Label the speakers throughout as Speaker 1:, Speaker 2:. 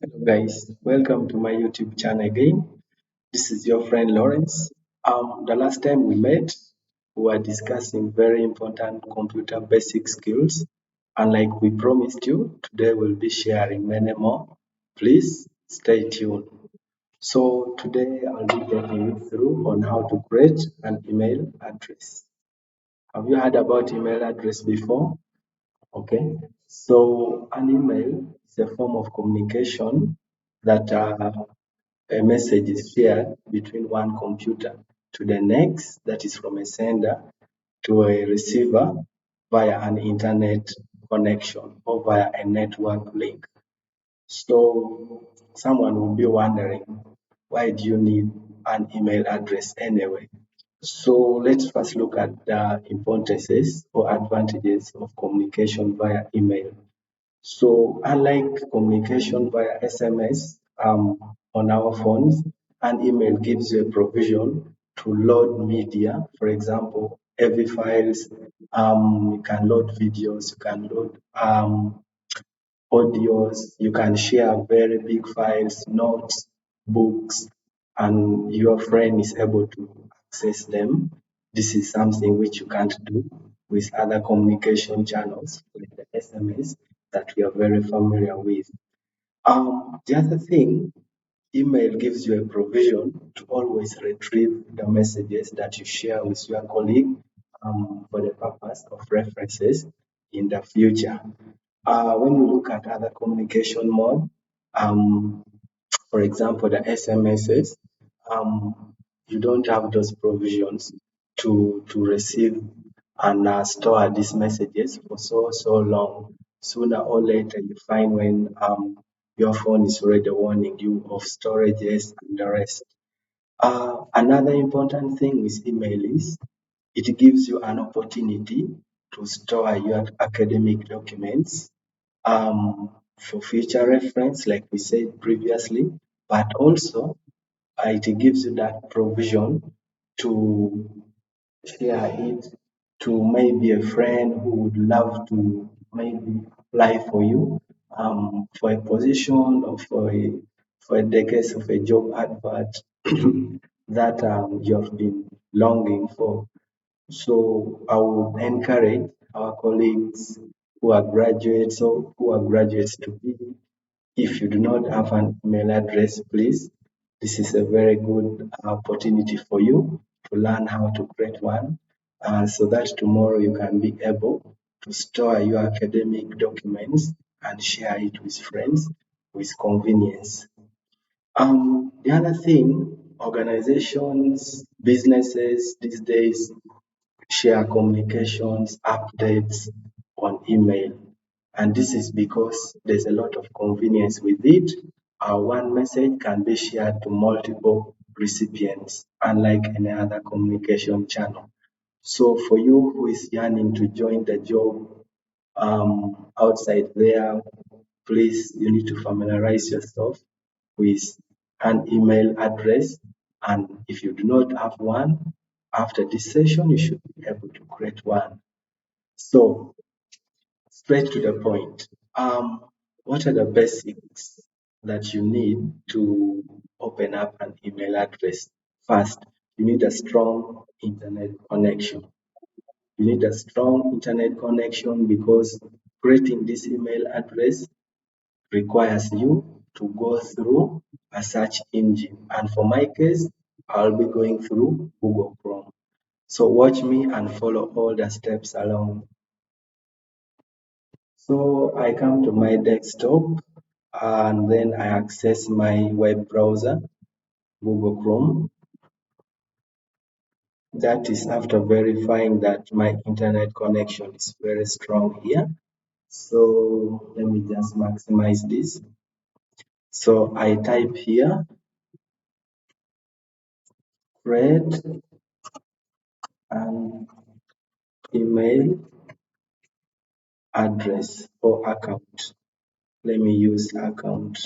Speaker 1: Hello guys, welcome to my YouTube channel again. This is your friend Lawrence. The last time we met, we were discussing very important computer basic skills, and like we promised you, today we'll be sharing many more. Please stay tuned. So today I'll be taking you through on how to create an email address. Have you heard about email address before? Okay, so an email is a form of communication that a message is shared between one computer to the next, that is from a sender to a receiver via an internet connection or via a network link. So someone will be wondering, why do you need an email address anyway? So let's first look at the importances or advantages of communication via email. So unlike communication via SMS on our phones, an email gives you a provision to load media. For example, AV files, you can load videos, you can load audios, you can share very big files, notes, books, and your friend is able to access them. This is something which you can't do with other communication channels like the SMS that we are very familiar with. The other thing, email gives you a provision to always retrieve the messages that you share with your colleague for the purpose of references in the future. When you look at other communication mode, um, for example, the SMSs, you don't have those provisions to receive and store these messages for so long. Sooner or later, you find when your phone is already warning you of storages and the rest. Another important thing with email is it gives you an opportunity to store your academic documents for future reference, like we said previously, but also it gives you that provision to share it to maybe a friend who would love to maybe apply for you for a position or for the case of a job advert that you have been longing for. So I would encourage our colleagues who are graduates to be, if you do not have an email address, please, this is a very good opportunity for you to learn how to create one so that tomorrow you can be able to store your academic documents and share it with friends with convenience. The other thing, organizations, businesses these days share communications, updates on email. And this is because there's a lot of convenience with it. One message can be shared to multiple recipients, unlike any other communication channel. So for you who is yearning to join the job outside there, please, you need to familiarize yourself with an email address. And if you do not have one, after this session, you should be able to create one. So, straight to the point. What are the basics that you need to open up an email address? First, you need a strong internet connection. You need a strong internet connection because creating this email address requires you to go through a search engine. And for my case, I'll be going through Google Chrome. So watch me and follow all the steps along. So I come to my desktop and then I access my web browser, Google Chrome. That is after verifying that my internet connection is very strong here. So let me just maximize this. So I type here, create an email address or account. Let me use account.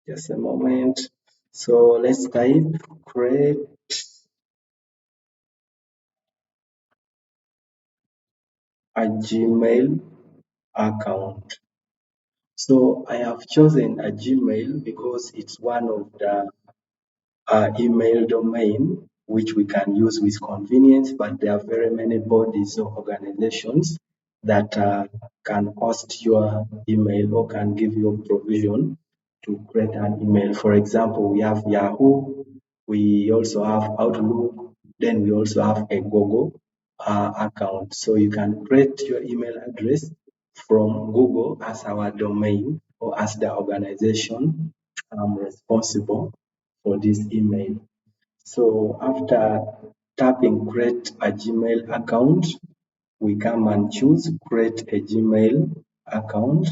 Speaker 1: Just a moment. So let's type create a Gmail account. So I have chosen a Gmail because it's one of the email domain which we can use with convenience, but there are very many bodies or organizations that can host your email or can give you provision to create an email. For example, we have Yahoo, we also have Outlook, then we also have a Google account. So you can create your email address from Google as our domain or as the organization responsible for this email. So after tapping create a Gmail account, we come and choose create a Gmail account.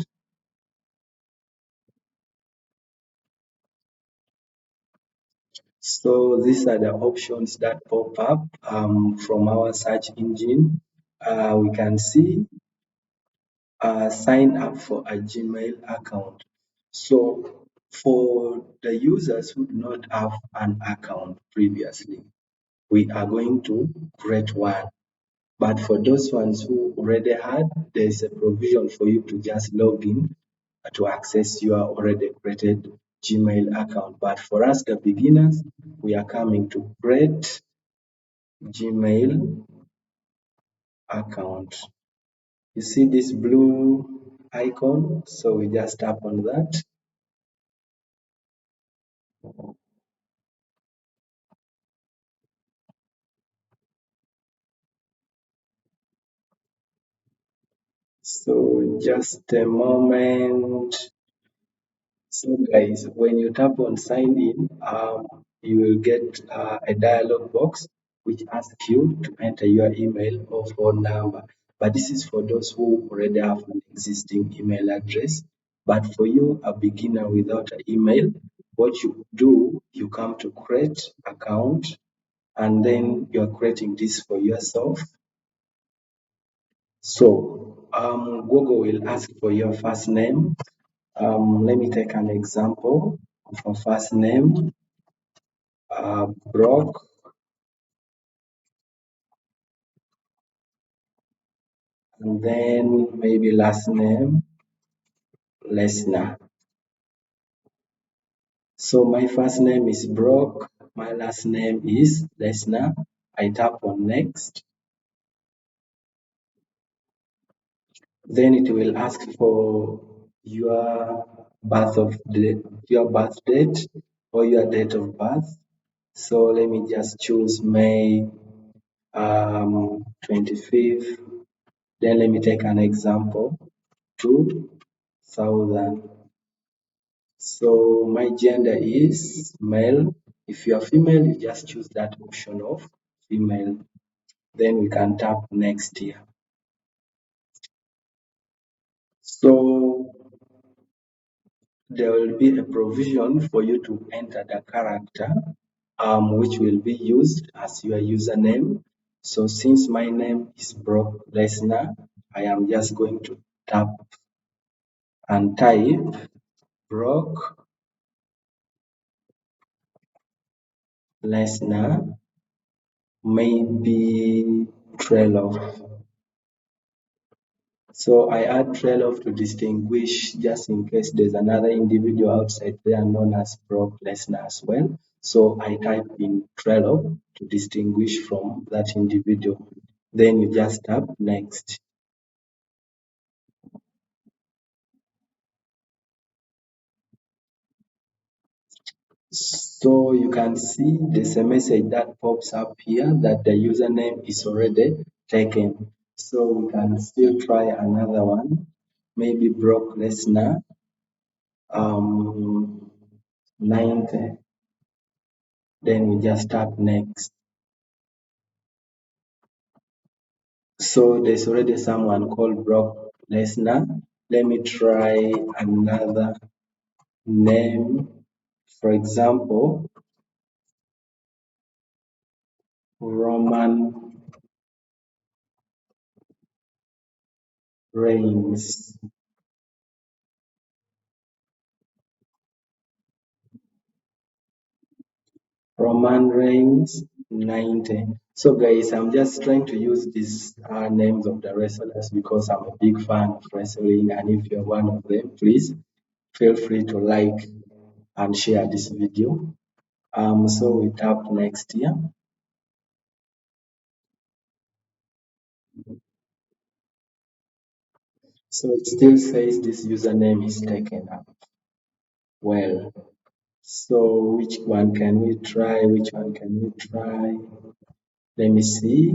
Speaker 1: So these are the options that pop up from our search engine. We can see sign up for a Gmail account. So for the users who do not have an account previously, we are going to create one. But for those ones who already had, there's a provision for you to just log in to access your already created Gmail account. But for us, the beginners, we are coming to create Gmail account. You see this blue icon, so we just tap on that. So just a moment. So guys, when you tap on sign in, you will get a dialog box which asks you to enter your email or phone number. But this is for those who already have an existing email address. But for you, a beginner without an email, what you do, you come to create account, and then you're creating this for yourself. So Google will ask for your first name. Let me take an example of a first name, Brock, and then maybe last name, Lesnar. So my first name is Brock, my last name is Lesnar. I tap on next. Then it will ask for your your birth date or your date of birth. So let me just choose May 25th. Then let me take an example, 2000. So my gender is male. If you are female, you just choose that option of female. Then we can tap next here. So there will be a provision for you to enter the character which will be used as your username. So since my name is Brock Lesnar, I am just going to tap and type Brock Lesnar, maybe Trello. So I add Trello to distinguish just in case there's another individual outside there known as Brock Lesnar as well. So I type in Trello to distinguish from that individual. Then you just tap next. So you can see there's a message that pops up here that the username is already taken. So we can still try another one, maybe Brock Lesnar, 90. Then we just tap next. So there's already someone called Brock Lesnar. Let me try another name. For example, Roman Reigns. Roman Reigns 90. So guys, I'm just trying to use these names of the wrestlers because I'm a big fan of wrestling, and if you're one of them, please feel free to like and share this video. So we tap next here. So it still says this username is taken up. Well, so which one can we try? Which one can we try? Let me see.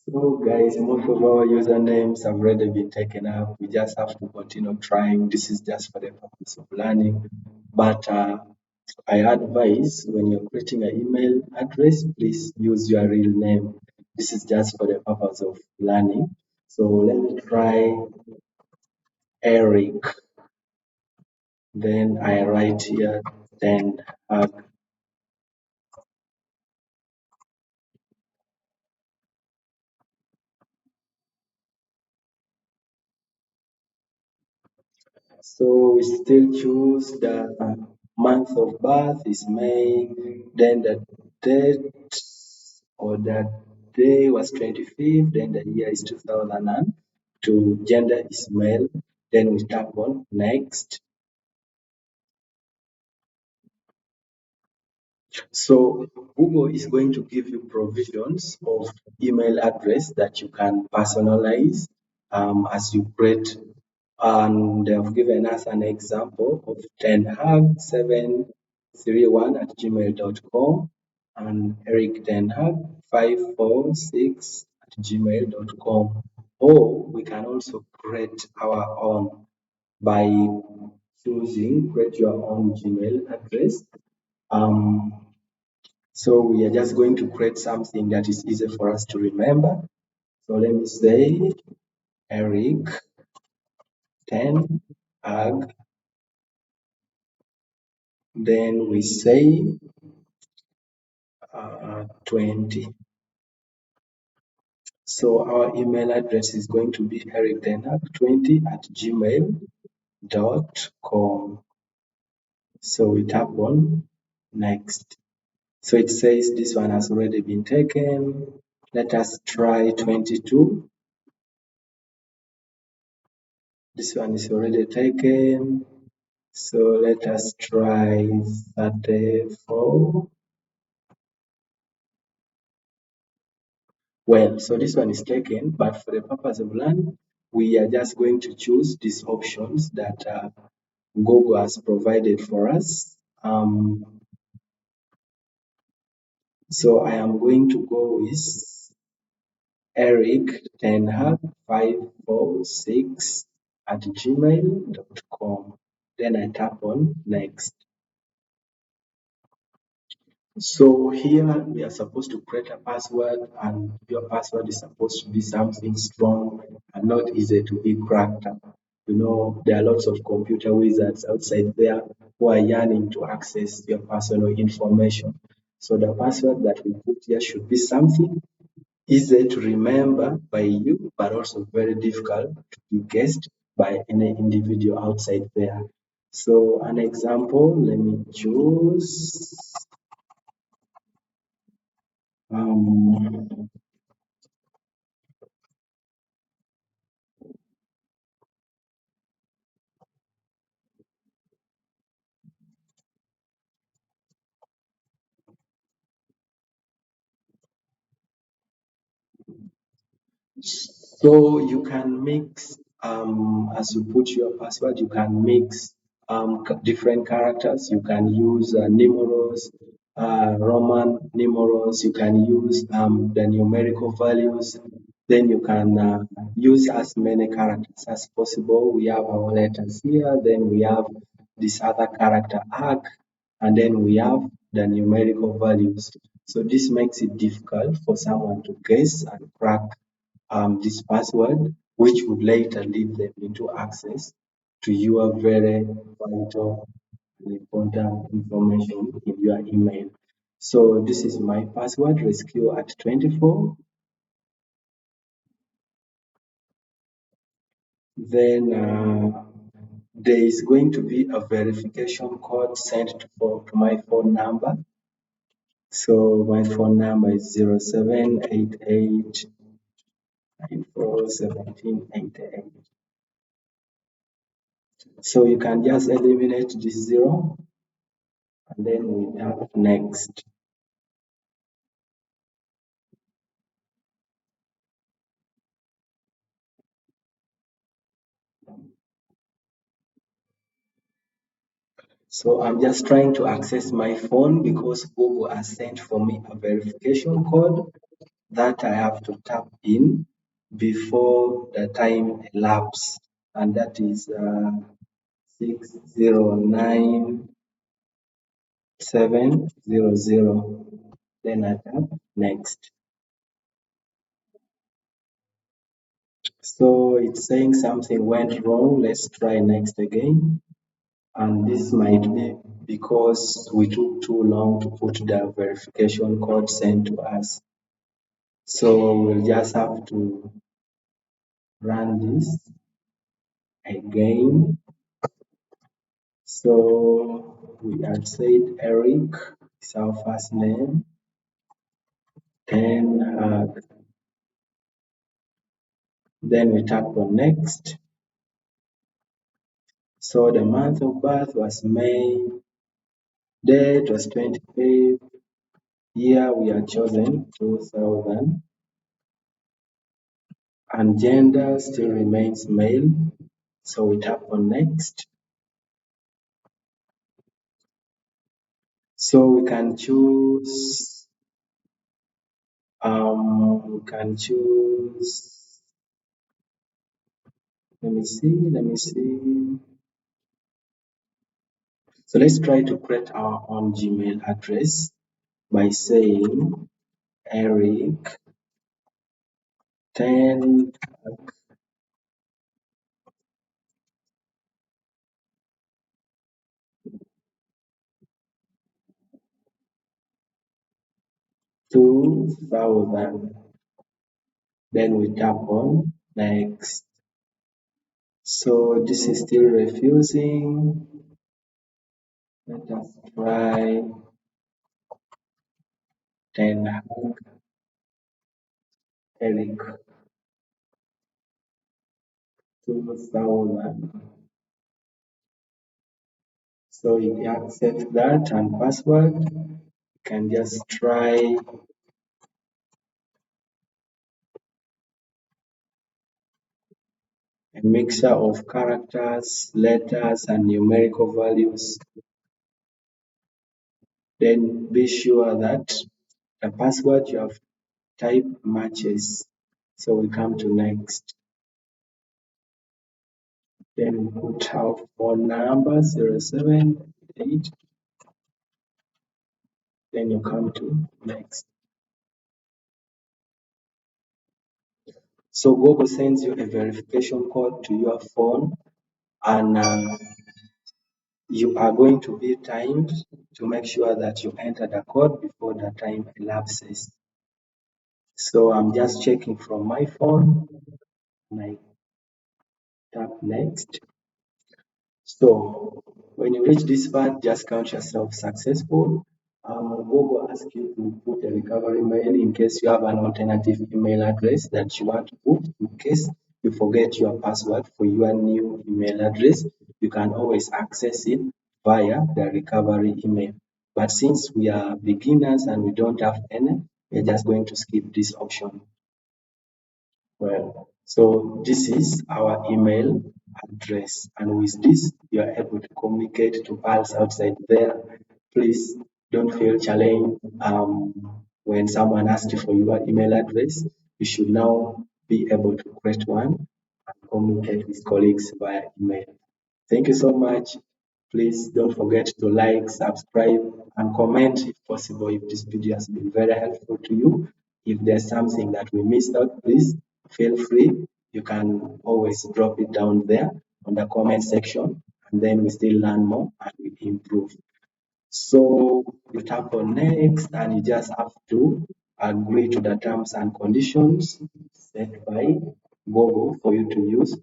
Speaker 1: So guys, most of our usernames have already been taken up. We just have to continue trying. This is just for the purpose of learning. But I advise when you're creating an email address, please use your real name. This is just for the purpose of learning. So let me try Eric. Then I write here, then so we still choose the month of birth is May, then the date or the day was 25th, then the year is 2002, gender is male, then we tap on next. So Google is going to give you provisions of email address that you can personalize as you create. And they have given us an example of tenhag731 at gmail.com and Eric Tenhag 546 at gmail.com. Or we can also create our own by choosing create your own Gmail address. Um, so we are just going to create something that is easy for us to remember. So let me say Eric 10 ag, then we say 20. So our email address is going to be erictenag20 at gmail.com. So we tap on next. So it says this one has already been taken. Let us try 22. This one is already taken. So let us try 34. Well, so this one is taken, but for the purpose of learning, we are just going to choose these options that Google has provided for us. So I am going to go with Eric Tenhag 546 at gmail.com. Then I tap on next. So here we are supposed to create a password, and your password is supposed to be something strong and not easy to be cracked. You know, there are lots of computer wizards outside there who are yearning to access your personal information. So the password that we put here should be something easy to remember by you, but also very difficult to be guessed by any individual outside there. So an example, let me choose um, so you can mix, as you put your password, you can mix different characters. You can use numerals, Roman numerals. You can use the numerical values. Then you can use as many characters as possible. We have our letters here. Then we have this other character arc, and then we have the numerical values. So this makes it difficult for someone to guess and crack this password, which would later lead them into access to your very vital and important information in your email. So this is my password, rescue at 24. Then there is going to be a verification code sent to my phone number. So my phone number is 0788941788. So you can just eliminate this zero and then we tap next. So I'm just trying to access my phone because Google has sent for me a verification code that I have to tap in before the time elapses, and that is 609700. Then I tap next. So it's saying something went wrong. Let's try next again. And this might be because we took too long to put the verification code sent to us. So we'll just have to run this again. So we had said Eric is our first name, then then we tap on next. So the month of birth was May, date was 25th, year we are chosen 2000, and gender still remains male. So we tap on next. So we can choose let me see. So let's try to create our own Gmail address by saying Eric 10 2000. Then we tap on next. So this is still refusing. Let us try 10 Eric 2000. So if you accept that and password, you can just try a mixture of characters, letters, and numerical values. Then be sure that the password you have typed matches. So we come to next. Then we put our phone number 078. Then you come to next. So Google sends you a verification code to your phone, and you are going to be timed to make sure that you enter the code before the time elapses. So I'm just checking from my phone and I tap next. So when you reach this part, just count yourself successful. Google asks you to put a recovery mail in case you have an alternative email address that you want to put. In case you forget your password for your new email address, you can always access it via the recovery email. But since we are beginners and we don't have any, we're just going to skip this option. Well, so this is our email address, and with this, you are able to communicate to us outside there. Please don't feel challenged when someone asks you for your email address. You should now be able to create one and communicate with colleagues via email. Thank you so much. Please don't forget to like, subscribe, and comment if possible if this video has been very helpful to you. If there's something that we missed out, please feel free. You can always drop it down there on the comment section, and then we still learn more and we improve. So you tap on next, and you just have to agree to the terms and conditions set by Google for you to use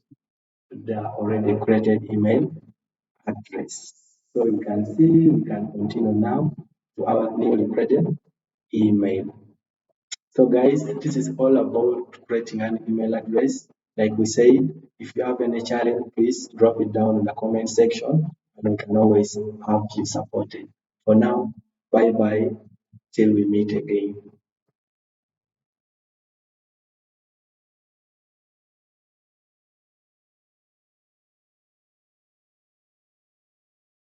Speaker 1: the already created email address. So you can see we can continue now to our newly created email. So guys, this is all about creating an email address. Like we said, if you have any challenge, please drop it down in the comment section and we can always have you supported. For now, bye bye till we meet again.